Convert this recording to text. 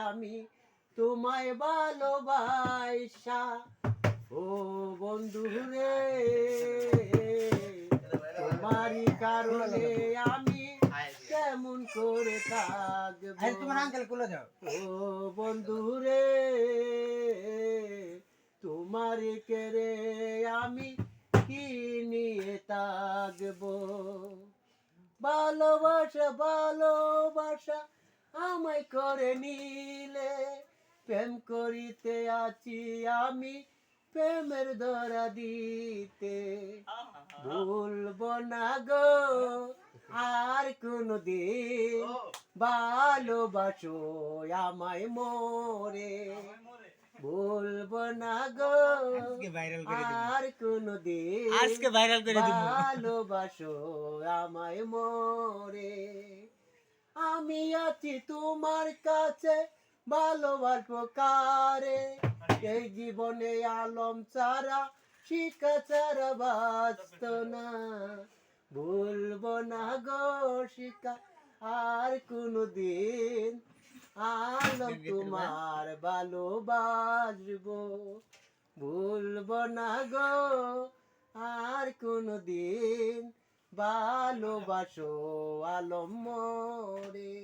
আমি তোমায় ভালোবাসা ও বন্ধু রে তোমারই কারণে আমি কেমন করে থাকবো তোমার আঙ্কেল কোলে যাও ও বন্ধু রে তোমার কেড়ে আমি কি নিয়ে থাকবো ভালোবাসা ভালোবাসা আমায় করে নিলে প্রেম করিতে আছি আমি প্রেমের ধরা দিতে ভুলবো না গো আর কোনদিন ভালোবাসো আমায় মোরে ভুলবো না গো ভাইরাল করে দিব আর কোনদিন আজকে ভাইরাল করে দিব ভালোবাসো আমায় মোরে আমি আছি তোমার কাছে ভালোবাসবো কারে এই জীবনে আলম ছাড়া শিখা ছাড়া বাঁচত না ভুলবো না গো শিখা আর কোনদিন আলম তোমার ভালোবাসবো ভুলবো না গো আর কোনদিন ভালোবাসো আলম মোরে